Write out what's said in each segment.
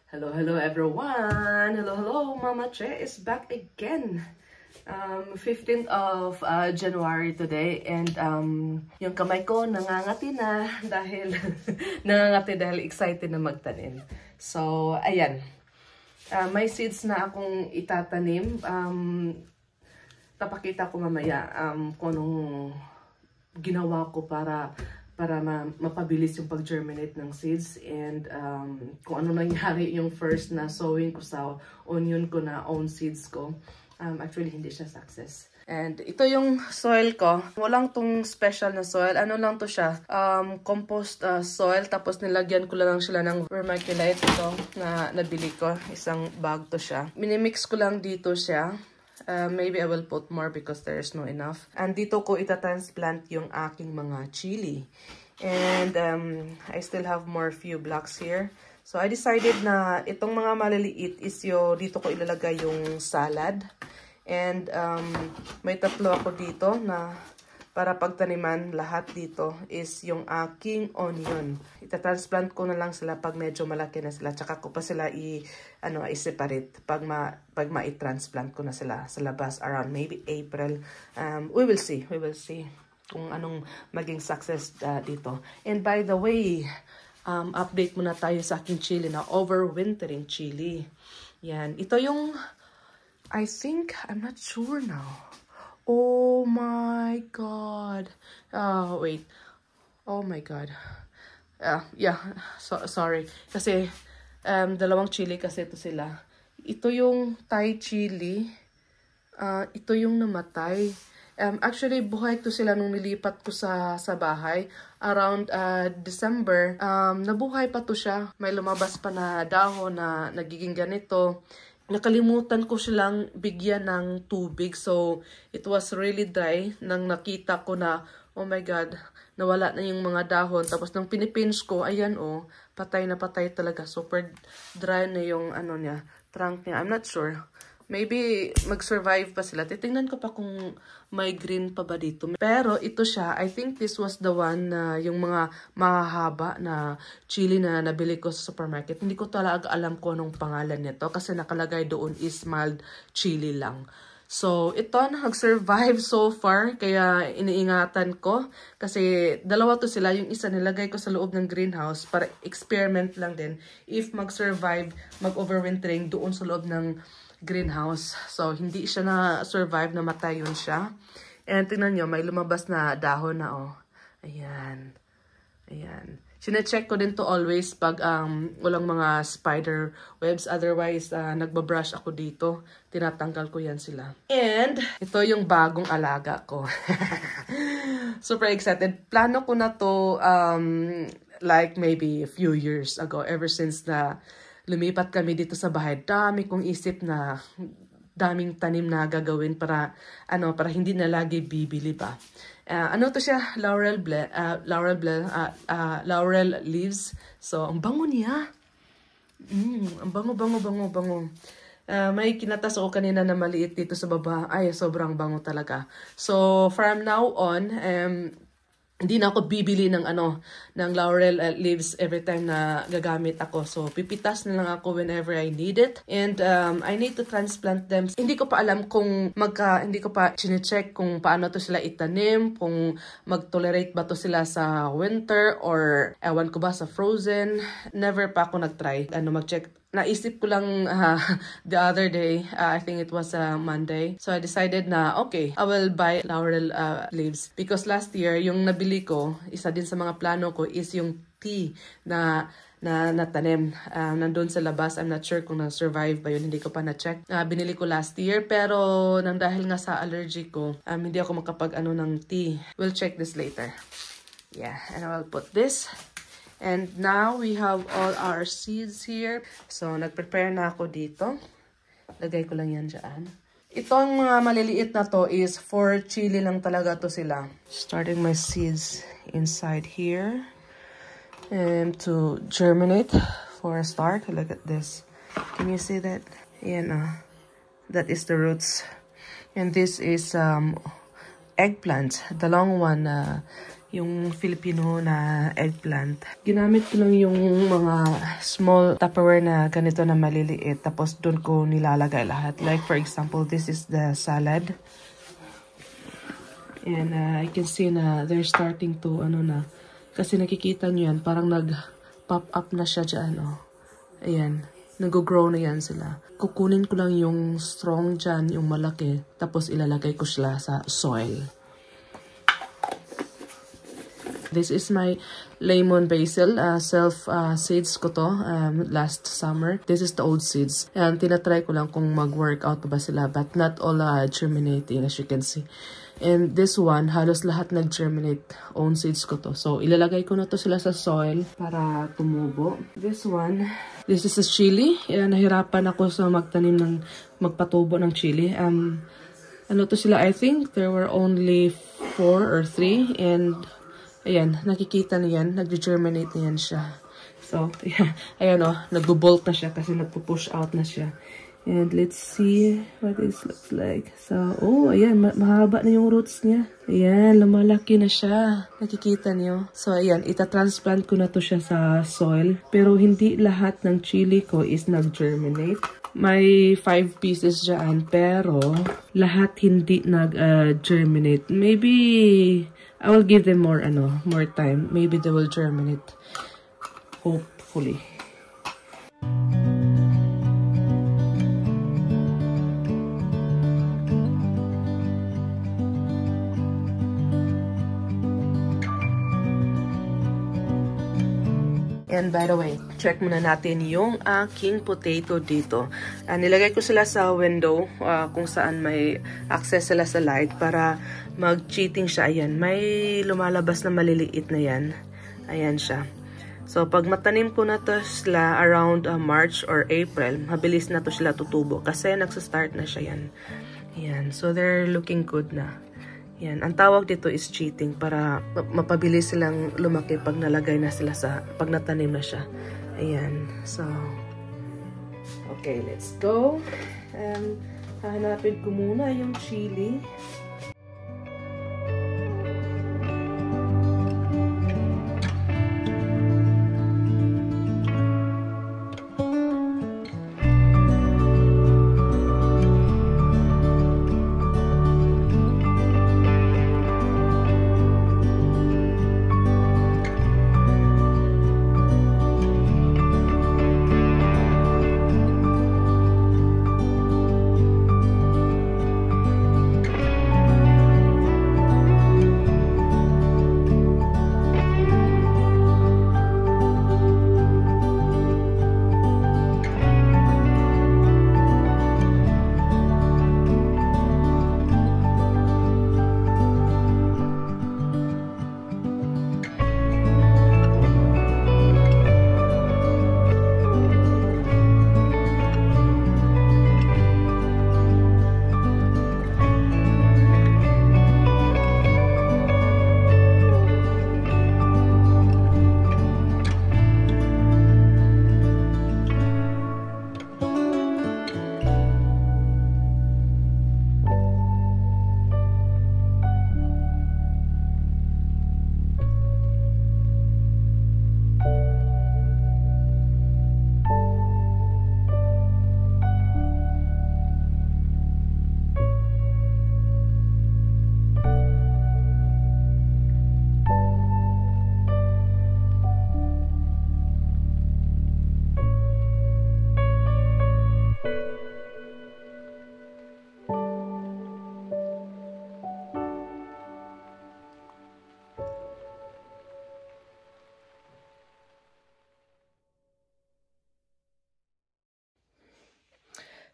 Hello, hello everyone! Hello, hello! Mama Che is back again. 15th of January today, and yung kamay ko nangangati na dahil excited na magtanim. So, ayan. May seeds na akong itatanim. Papakita ko mamaya kung anong ginawa ko para mapabilis yung pag-germinate ng seeds, and kung ano nangyari yung first na sowing ko sa onion ko na own seeds ko. Actually, hindi siya success. And ito yung soil ko. Walang tong special na soil. Ano lang to siya? Compost soil. Tapos nilagyan ko lang sila ng vermiculite ito na nabili ko. Isang bag to siya. Minimix ko lang dito siya. Maybe I will put more because there's no enough. And dito ko itatransplant yung aking mga chili. And I still have more few blocks here. So I decided na itong mga maliliit is dito ko ilalagay yung salad. And may tatlo ako dito na para pagtaniman. Lahat dito is yung aking onion. Itatransplant ko na lang sila pag medyo malaki na sila. Tsaka ko pa sila i-separate pag ma-transplant ko na sila sa labas around maybe April. We will see kung anong maging success dito. And by the way, update muna tayo sa aking chili na overwintering chili. Yan. Ito yung, I think, I'm not sure now. Oh my God. Wait. Oh my God. Yeah. Sorry. Kasi, dalawang chili kasi ito sila. Ito yung Thai chili. Ito yung namatay. Actually, buhay to sila nung nilipat ko sa bahay. Around December, nabuhay pa to siya. May lumabas pa na dahon na nagiging ganito. Nakalimutan ko silang bigyan ng tubig. So, it was really dry. Nang nakita ko na, oh my God, nawala na yung mga dahon. Tapos nang pinipinch ko, ayan patay na patay talaga. Super dry na yung trunk niya. I'm not sure. Maybe mag-survive pa sila. Titingnan ko pa kung may green pa ba dito. Pero ito siya, I think this was the one na yung mga mahahaba na chili na nabili ko sa supermarket. Hindi ko talaga alam kung anong pangalan nito kasi nakalagay doon is mild chili lang. So, ito nag-survive so far, kaya iniingatan ko. Kasi dalawa to sila, yung isa nilagay ko sa loob ng greenhouse para experiment lang din. If mag-survive, mag-overwintering doon sa loob ng greenhouse. So, hindi siya na-survive, namatay yun siya. And tingnan nyo, may lumabas na dahon na Ayan. Ayan. Sine-check ko din to always pag walang mga spider webs. Otherwise, nagbabrush ako dito. Tinatanggal ko yan sila. And ito yung bagong alaga ko. Super excited. Plano ko na to like maybe a few years ago. Ever since na lumipat kami dito sa bahay. Dami kong isip na daming tanim na gagawin para hindi na lagi bibili pa. Ano to siya? Laurel leaves. So, ang bango niya. Ang bango. May kinatas ako kanina na maliit dito sa baba. Ay, sobrang bango talaga. So, from now on, hindi na ako bibili ng laurel leaves every time na gagamit ako. So, pipitas na lang ako whenever I need it. And I need to transplant them. Hindi ko pa alam kung hindi ko pa chine-check kung paano to sila itanim, kung mag-tolerate ba to sila sa winter or ewan ko ba sa frozen. Never pa ako nag-try. Mag-check. Naisip ko lang the other day, I think it was Monday. So I decided na, okay, I will buy laurel leaves. Because last year, yung nabili ko, isa din sa mga plano ko is yung tea na natanim. Nandun sa labas, I'm not sure kung na-survive ba yun, hindi ko pa na-check. Binili ko last year, pero dahil nga sa allergy ko, hindi ako makapag ng tea. We'll check this later. Yeah, and I will put this. And now, we have all our seeds here. So, nag-prepare na ako dito. Lagay ko lang yan dyan. Itong mga maliliit na to is for chili lang talaga to sila. Starting my seeds inside here. And to germinate for a start. Look at this. Can you see that? Yan that is the roots. And this is eggplant. The long one yung Filipino na eggplant. Ginamit ko lang yung mga small Tupperware na ganito na maliliit. Tapos doon ko nilalagay lahat. Like for example, this is the salad. And I can see na they're starting to, ano na. Kasi nakikita nyo yan, parang nag-pop up na siya dyan, oh. Ayan. Nag-grow na yan sila. Kukunin ko lang yung strong dyan, yung malaki. Tapos ilalagay ko sila sa soil. This is my lemon basil, seeds ko to last summer. This is the old seeds. And tinatry ko lang kung mag-workout ba sila, but not all germinating as you can see. And this one, halos lahat nag-germinate. Own seeds ko to. So, ilalagay ko na to sila sa soil para tumubo. This one, this is a chili. Nahirapan ako sa magpatubo ng chili. Ano to sila, I think there were only 4 or 3 and ayan, nakikita niyan, nag-germinate na yan siya. So, yeah, ayan o, nagbo-bolt na siya kasi nagpo-push out na siya. And let's see what this looks like. So, oh, ayan, mahaba na yung roots niya. Ayan, lumalaki na siya. Nakikita niyo? So, ayan, itatransplant ko na to siya sa soil. Pero hindi lahat ng chili ko is nag-germinate. May 5 pieces dyan, pero lahat hindi nag-germinate. Maybe I will give them more time. Maybe they will germinate. Hopefully. And by the way, check muna natin yung aking potato dito. Nilagay ko sila sa window kung saan may access sila sa light para mag-cheating siya. Ayan, may lumalabas na maliliit na yan. Ayan siya. So, pag matanim ko na to sila around March or April, mabilis na to sila tutubo kasi nagsastart na siya yan. Ayan, so they're looking good na. Yan, ang tawag dito is cheating para mapabilis silang lumaki pag nalagay na sila pag natanim na siya. Ayan, so, okay, let's go. Hahanapin ko muna yung chili.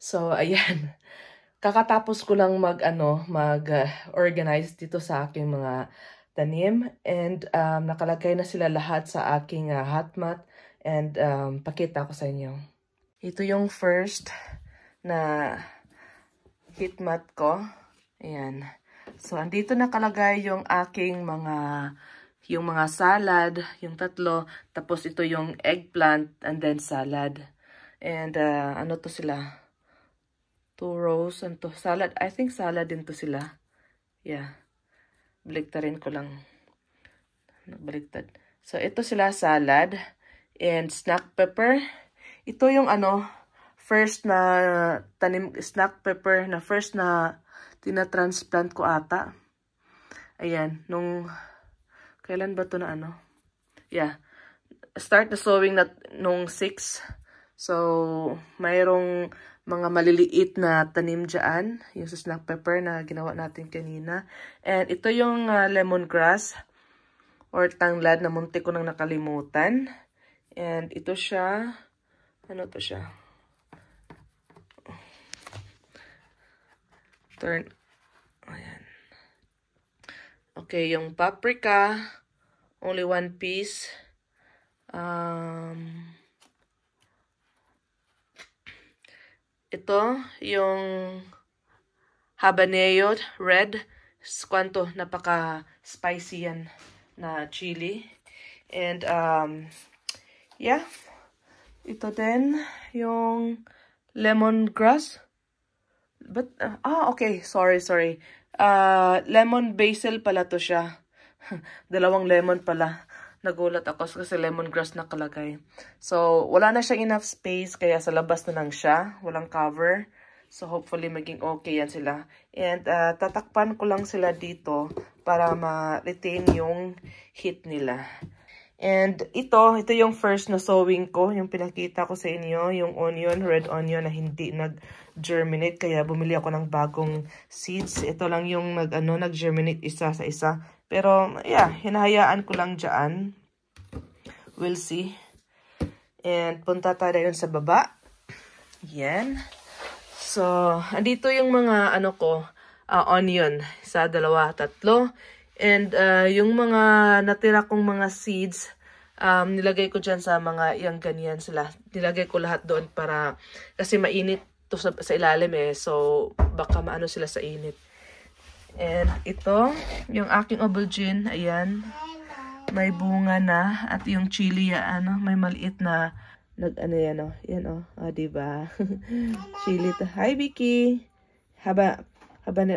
So, ayan. Kakatapos ko lang mag-organize dito sa aking mga tanim. And nakalagay na sila lahat sa aking hot mat. And pakita ko sa inyo. Ito yung first na heat mat ko. Ayan. So, andito nakalagay yung aking mga salad, yung 3. Tapos ito yung eggplant and then salad. And ano to sila? 2 rows and to salad. I think salad din to sila. Yeah. Baliktarin ko lang. Nagbaliktad. So, ito sila salad and snack pepper. Ito yung first na tanim, snack pepper na first na tinatransplant ko ata. Ayan, kailan ba ito na Yeah, start na sowing nung 6. So, mayroong mga maliliit na tanim dyan. Yung sa snack pepper na ginawa natin kanina. And ito yung lemongrass or tanglad na munti ko nang nakalimutan. And ito siya, ano to siya? Ayan. Okay, yung paprika, only 1 piece. Ito, yung habanero red. Kwanto, napaka-spicy yan na chili. And, yeah. Ito din, yung lemongrass. But, okay. Sorry. Lemon basil pala to siya. Dalawang lemon pala. Nagulat ako kasi lemongrass nakalagay. So, wala na siyang enough space, kaya sa labas na lang siya. Walang cover. So, hopefully, maging okay yan sila. And, tatakpan ko lang sila dito para ma-retain yung heat nila. And ito yung first na sowing ko, yung pinakita ko sa inyo, yung onion, red onion na hindi nag-germinate, kaya bumili ako ng bagong seeds. Ito lang yung nag-germinate isa sa isa. Pero, yeah, hinahayaan ko lang dyan. We'll see. And punta tayo yun sa baba. Yan. So, andito yung mga onion. 1, 2, 3. And yung mga natira kong mga seeds, nilagay ko dyan sa mga, yung ganyan sila. Nilagay ko lahat doon para, kasi mainit to sa ilalim So, baka maano sila sa init. And ito, yung aking aubergine, ayan. May bunga na. At yung chili, may maliit na, yan diba? Chili to. Hi, Vicky!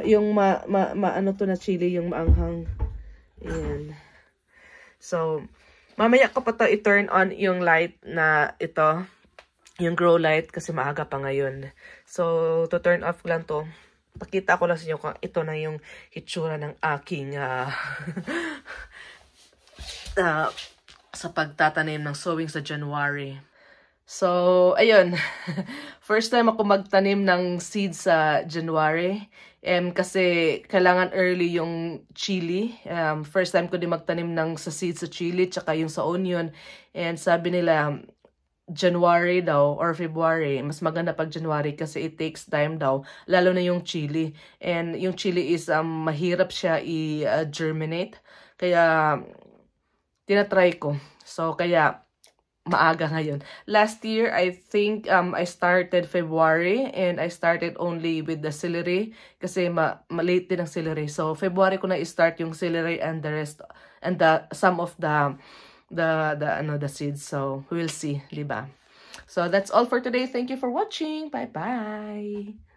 Yung to na chili, yung maanghang. Ayan. So, mamaya ko pa to i-turn on yung light na ito. Yung grow light kasi maaga pa ngayon. So, to turn off lang to. Pakita ko lang sa inyo kung ito na yung hitsura ng aking sa pagtatanim ng sowing sa January. So, ayun. First time ako magtanim ng seeds sa January. Kasi kailangan early yung chili. First time ko din magtanim ng sa seeds sa chili tsaka yung sa onion. And sabi nila, January daw or February, mas maganda pag January kasi it takes time daw, lalo na yung chili. And yung chili is mahirap siya i-germinate. Kaya tinatry ko. So, kaya maaga ngayon. Last year, I think I started February and I started only with the celery kasi late din ang celery. So, February ko na i-start yung celery and the rest and some of the seeds. So, we'll see, diba? So, that's all for today. Thank you for watching. Bye-bye!